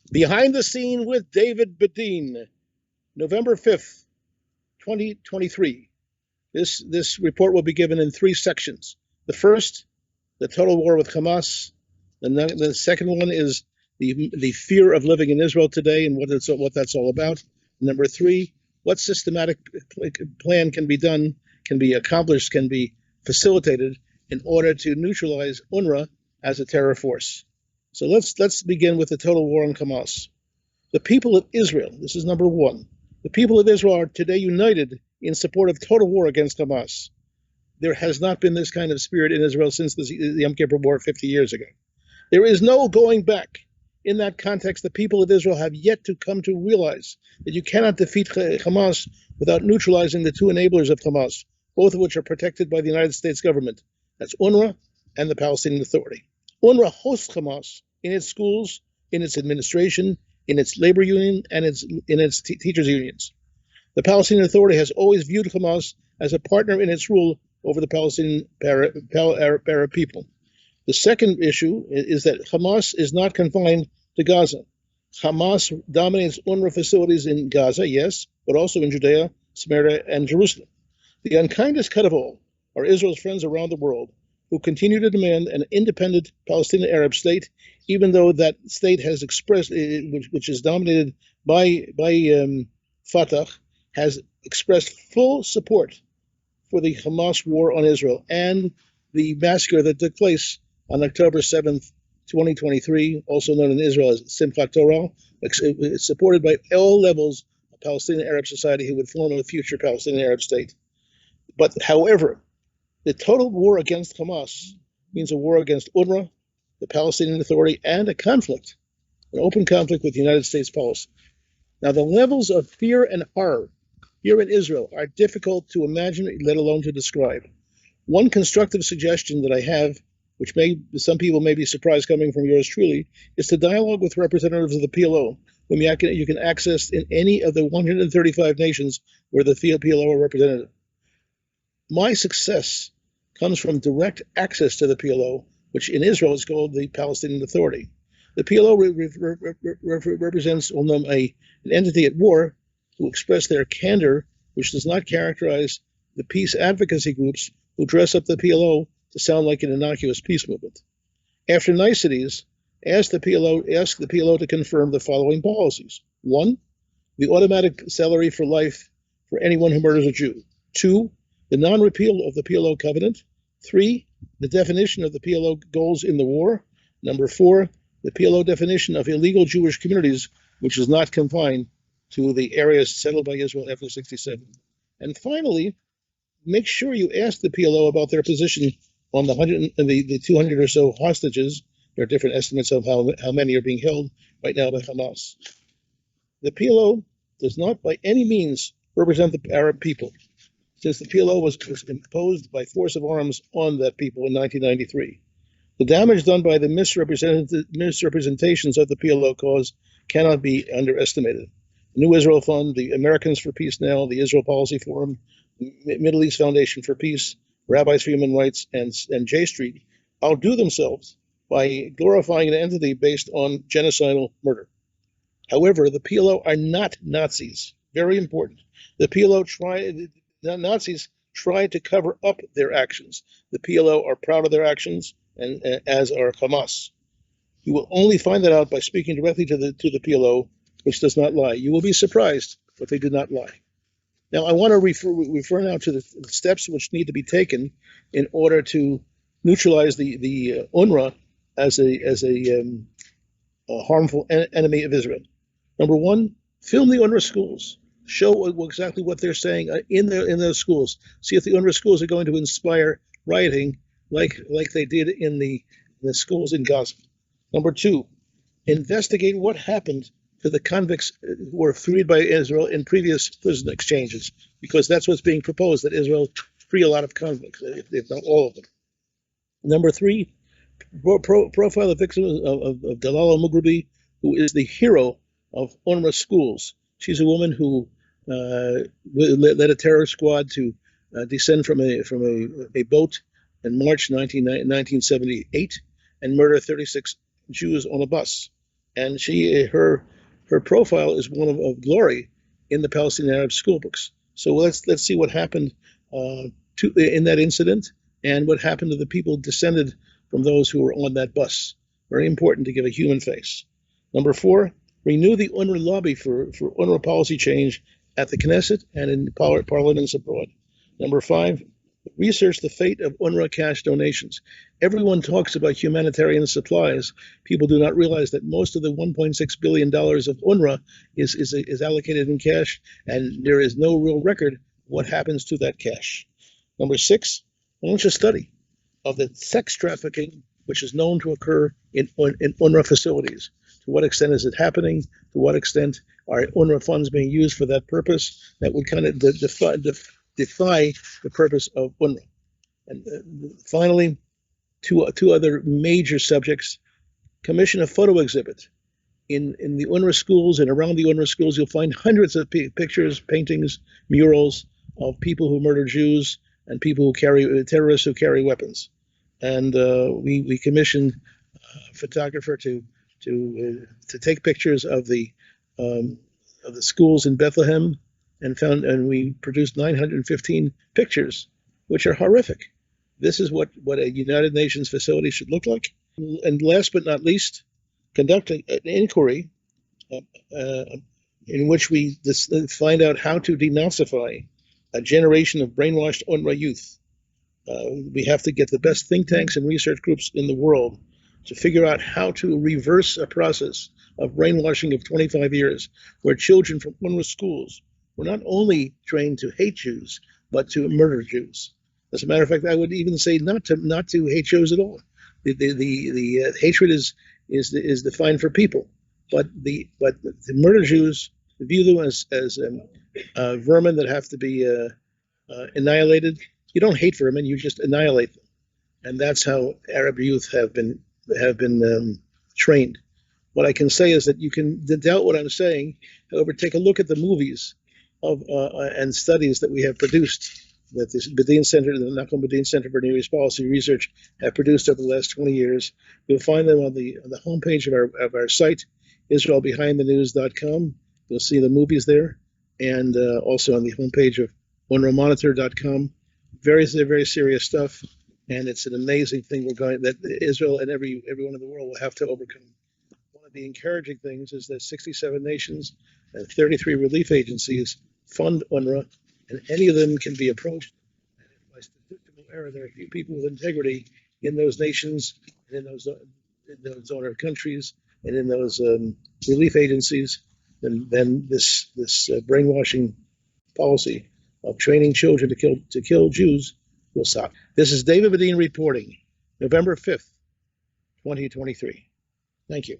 Behind the Scene with David Bedein, November 5th, 2023. This report will be given in three sections. The first, the total war with Hamas. The second one is the fear of living in Israel today and what that's all about. Number three, what systematic plan can be done, can be accomplished, can be facilitated in order to neutralize UNRWA as a terror force. So let's begin with the total war on Hamas. The people of Israel, this is number one. The people of Israel are today united in support of total war against Hamas. There has not been this kind of spirit in Israel since the Yom Kippur War 50 years ago. There is no going back. In that context, the people of Israel have yet to come to realize that you cannot defeat Hamas without neutralizing the two enablers of Hamas, both of which are protected by the United States government. That's UNRWA and the Palestinian Authority. UNRWA hosts Hamas in its schools, in its administration, in its labor union, and in its teachers' unions. The Palestinian Authority has always viewed Hamas as a partner in its rule over the Palestinian Arab people. The second issue is that Hamas is not confined to Gaza. Hamas dominates UNRWA facilities in Gaza, yes, but also in Judea, Samaria, and Jerusalem. The unkindest cut of all are Israel's friends around the world, who continue to demand an independent Palestinian Arab state, even though that state has expressed, which is dominated by Fatah, has expressed full support for the Hamas war on Israel and the massacre that took place on October 7th, 2023, also known in Israel as Simchat Torah. It's supported by all levels of Palestinian Arab society who would form a future Palestinian Arab state. But however, the total war against Hamas means a war against UNRWA, the Palestinian Authority, and a conflict, an open conflict with the United States policy. Now, the levels of fear and horror here in Israel are difficult to imagine, let alone to describe. One constructive suggestion that I have, which some people may be surprised coming from yours truly, is to dialogue with representatives of the PLO, whom you can access in any of the 135 nations where the PLO are represented. My success comes from direct access to the PLO, which in Israel is called the Palestinian Authority. The PLO represents an entity at war who express their candor, which does not characterize the peace advocacy groups who dress up the PLO to sound like an innocuous peace movement. After niceties, ask the PLO to confirm the following policies. 1, the automatic salary for life for anyone who murders a Jew. 2, the non-repeal of the PLO covenant. 3, the definition of the PLO goals in the war. Number 4, the PLO definition of illegal Jewish communities, which is not confined to the areas settled by Israel after 1967. And finally, make sure you ask the PLO about their position on the 200 or so hostages. There are different estimates of how many are being held right now by Hamas. The PLO does not by any means represent the Arab people, since the PLO was imposed by force of arms on that people in 1993. The damage done by the misrepresentations of the PLO cause cannot be underestimated. The New Israel Fund, the Americans for Peace Now, the Israel Policy Forum, Middle East Foundation for Peace, Rabbis for Human Rights, and J Street outdo themselves by glorifying an entity based on genocidal murder. However, the PLO are not Nazis. Very important. Nazis tried to cover up their actions. The PLO are proud of their actions, and as are Hamas. You will only find that out by speaking directly to the PLO, which does not lie. You will be surprised, but they do not lie. Now, I want to refer now to the steps which need to be taken in order to neutralize the UNRWA as a harmful enemy of Israel. Number one, film the UNRWA schools. Show exactly what they're saying in those schools. See if the UNRWA schools are going to inspire rioting like they did in the schools in Gaza. Number two, investigate what happened to the convicts who were freed by Israel in previous prison exchanges, because that's what's being proposed, that Israel free a lot of convicts, if not all of them. Number three, profile the victim of Dalal al-Mughrabi, who is the hero of UNRWA schools. She's a woman who led a terror squad to descend from a boat in March 1978 and murder 36 Jews on a bus. and her profile is one of glory in the Palestinian Arab school books. So let's see what happened in that incident and what happened to the people descended from those who were on that bus. Very important to give a human face. Number 4, renew the UNRWA lobby for UNRWA policy change at the Knesset and in parliaments abroad. Number 5, research the fate of UNRWA cash donations. Everyone talks about humanitarian supplies. People do not realize that most of the $1.6 billion of UNRWA is allocated in cash, and there is no real record what happens to that cash. Number 6, launch a study of the sex trafficking which is known to occur in UNRWA facilities. To what extent is it happening? To what extent are UNRWA funds being used for that purpose? That would kind of defy the purpose of UNRWA. And finally, two other major subjects. Commission a photo exhibit. In the UNRWA schools and around the UNRWA schools, you'll find hundreds of pictures, paintings, murals of people who murder Jews and people who carry terrorists who carry weapons. And we commissioned a photographer to take pictures of the schools in Bethlehem, and we produced 915 pictures, which are horrific. This is what a United Nations facility should look like. And last but not least, conduct an inquiry in which we find out how to denazify a generation of brainwashed UNRWA youth. We have to get the best think tanks and research groups in the world to figure out how to reverse a process of brainwashing of 25 years, where children from UNRWA schools were not only trained to hate Jews, but to murder Jews. As a matter of fact, I would even say not to hate Jews at all. The hatred is defined for people, but to murder Jews, to view them as vermin that have to be annihilated. You don't hate vermin; you just annihilate them, and that's how Arab youth have been trained. What I can say is that you can doubt what I'm saying. However, take a look at the movies and studies that we have produced, that the Bedein Center, the Nachum Bedein Center for Near East Policy Research, have produced over the last 20 years. You'll find them on the homepage of our site, IsraelBehindTheNews.com. You'll see the movies there, and also on the homepage of UNRWAMonitor.com. Very serious stuff, and it's an amazing thing that Israel and everyone in the world will have to overcome. One of the encouraging things is that 67 nations and 33 relief agencies fund UNRWA, and any of them can be approached. And if by statistical error there are a few people with integrity in those nations and in those donor countries and in those relief agencies, then this brainwashing policy of training children to kill Jews will stop. This is David Bedein reporting, November 5th, 2023. Thank you.